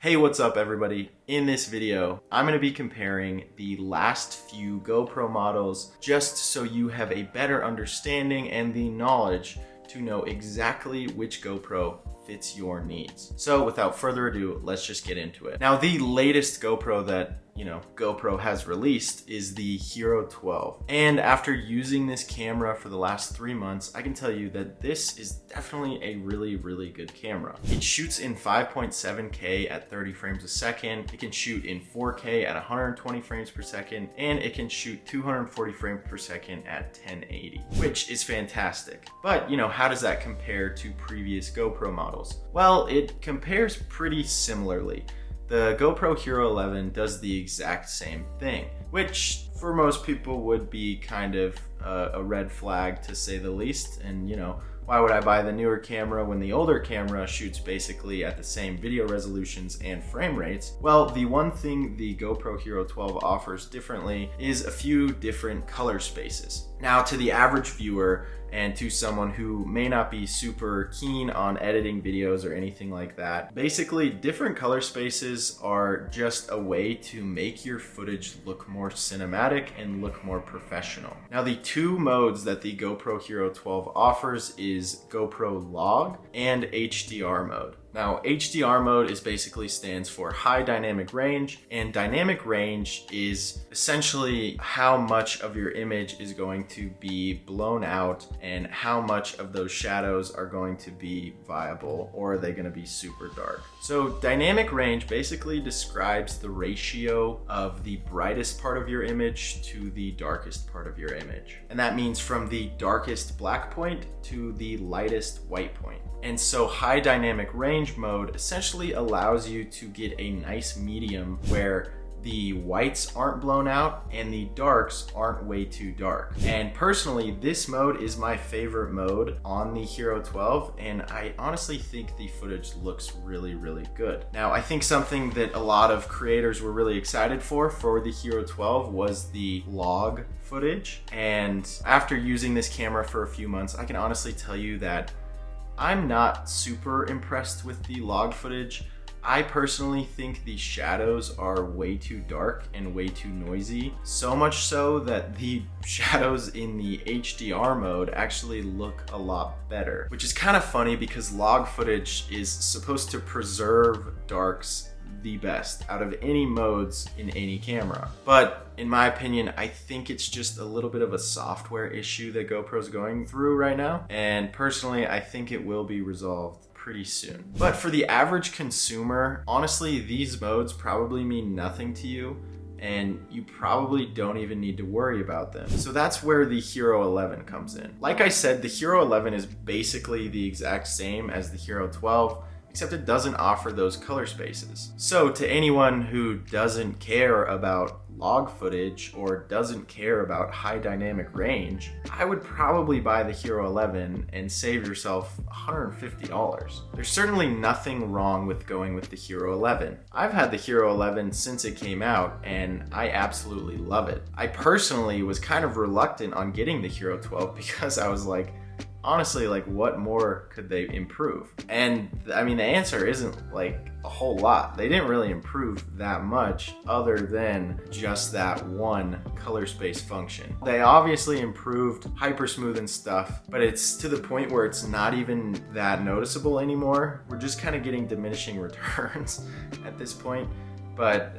Hey, what's up everybody? In this video, I'm going to be comparing the last few GoPro models just so you have a better understanding and the knowledge to know exactly which GoPro fits your needs. So without further ado, let's just get into it. Now, the latest GoPro that GoPro has released is the Hero 12. And after using this camera for the last 3 months, I can tell you that this is definitely a really good camera. It shoots in 5.7K at 30 frames a second. It can shoot in 4K at 120 frames per second, and it can shoot 240 frames per second at 1080, which is fantastic. But how does that compare to previous GoPro models? Well, it compares pretty similarly. The GoPro Hero 11 does the exact same thing, which for most people would be kind of a red flag to say the least. And why would I buy the newer camera when the older camera shoots basically at the same video resolutions and frame rates? Well, the one thing the GoPro Hero 12 offers differently is a few different color spaces. Now, to the average viewer and to someone who may not be super keen on editing videos or anything like that, basically different color spaces are just a way to make your footage look more cinematic and look more professional. Now, the two modes that the GoPro Hero 12 offers is GoPro Log and HDR mode. Now, HDR mode basically stands for high dynamic range, and dynamic range is essentially how much of your image is going to be blown out and how much of those shadows are going to be viable, or are they going to be super dark. So dynamic range basically describes the ratio of the brightest part of your image to the darkest part of your image. And that means from the darkest black point to the lightest white point. And so high dynamic range mode essentially allows you to get a nice medium where the whites aren't blown out and the darks aren't way too dark. And personally, this mode is my favorite mode on the Hero 12, and I honestly think the footage looks really good. Now, I think something that a lot of creators were really excited for the Hero 12 was the log footage. And after using this camera for a few months, I can honestly tell you that I'm not super impressed with the log footage. I personally think the shadows are way too dark and way too noisy. So much so that the shadows in the HDR mode actually look a lot better, which is kind of funny because log footage is supposed to preserve darks the best out of any modes in any camera. But in my opinion, I think it's just a little bit of a software issue that GoPro's going through right now. And personally, I think it will be resolved pretty soon. But for the average consumer, honestly, these modes probably mean nothing to you, and you probably don't even need to worry about them. So that's where the Hero 11 comes in. Like I said, the Hero 11 is basically the exact same as the Hero 12, except it doesn't offer those color spaces. So to anyone who doesn't care about log footage or doesn't care about high dynamic range, I would probably buy the Hero 11 and save yourself $150. There's certainly nothing wrong with going with the Hero 11. I've had the Hero 11 since it came out, and I absolutely love it. I personally was kind of reluctant on getting the Hero 12 because I was like, honestly, what more could they improve? And I mean, the answer isn't a whole lot. They didn't really improve that much other than just that one color space function. They obviously improved hypersmooth and stuff, but it's to the point where it's not even that noticeable anymore. We're just kind of getting diminishing returns at this point. But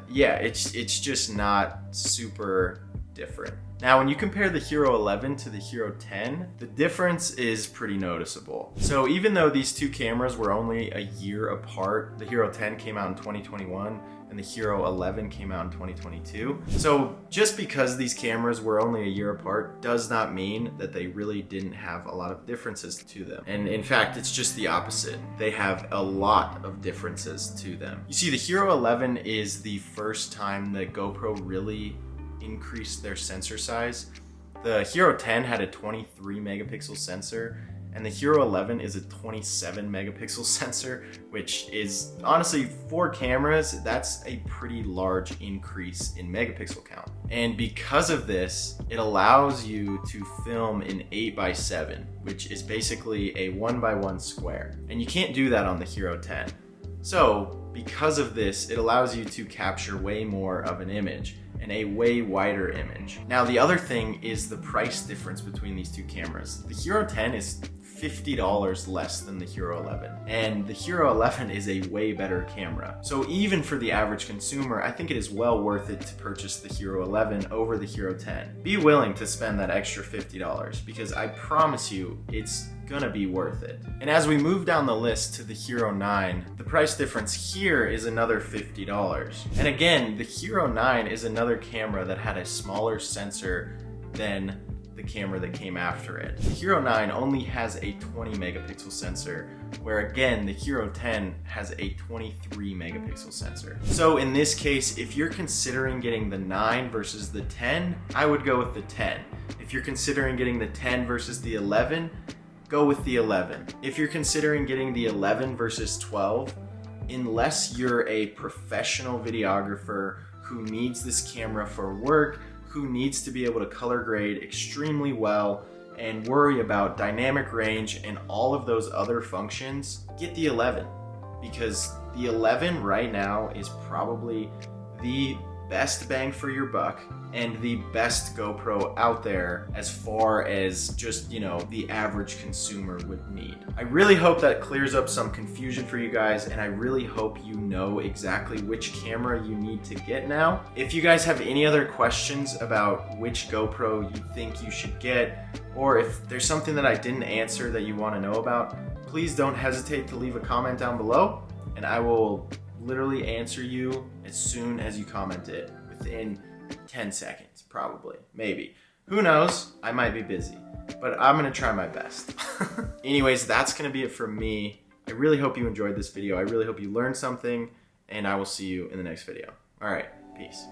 yeah, it's just not super different. Now, when you compare the Hero 11 to the Hero 10, the difference is pretty noticeable. So even though these two cameras were only a year apart, the Hero 10 came out in 2021 and the Hero 11 came out in 2022. So just because these cameras were only a year apart does not mean that they really didn't have a lot of differences to them. And in fact, it's just the opposite. They have a lot of differences to them. You see, the Hero 11 is the first time that GoPro really increased their sensor size. The Hero 10 had a 23 megapixel sensor, and the Hero 11 is a 27 megapixel sensor, which is honestly, for cameras, that's a pretty large increase in megapixel count. And because of this, it allows you to film in 8x7, which is basically a 1x1 square. And you can't do that on the Hero 10. So because of this, it allows you to capture way more of an image and a way wider image. Now the other thing is the price difference between these two cameras. The Hero 10 is $50 less than the Hero 11, and the Hero 11 is a way better camera. So even for the average consumer, I think it is well worth it to purchase the Hero 11 over the Hero 10. Be willing to spend that extra $50 because I promise you it's gonna be worth it. And as we move down the list to the Hero 9, the price difference here is another $50. And again, the Hero 9 is another camera that had a smaller sensor than the camera that came after it. The Hero 9 only has a 20 megapixel sensor, where again, the Hero 10 has a 23 megapixel sensor. So in this case, if you're considering getting the 9 versus the 10, I would go with the 10. If you're considering getting the 10 versus the 11, go with the 11. If you're considering getting the 11 versus 12, unless you're a professional videographer who needs this camera for work, who needs to be able to color grade extremely well and worry about dynamic range and all of those other functions, get the 11. Because the 11 right now is probably the best bang for your buck and the best GoPro out there as far as just, you know, the average consumer would need. I really hope that clears up some confusion for you guys, and I really hope you know exactly which camera you need to get now. If you guys have any other questions about which GoPro you think you should get, or if there's something that I didn't answer that you want to know about, please don't hesitate to leave a comment down below, and I will literally answer you as soon as you comment it, within 10 seconds, probably, maybe. Who knows? I might be busy, but I'm gonna try my best. Anyways, that's gonna be it from me. I really hope you enjoyed this video. I really hope you learned something, and I will see you in the next video. All right, peace.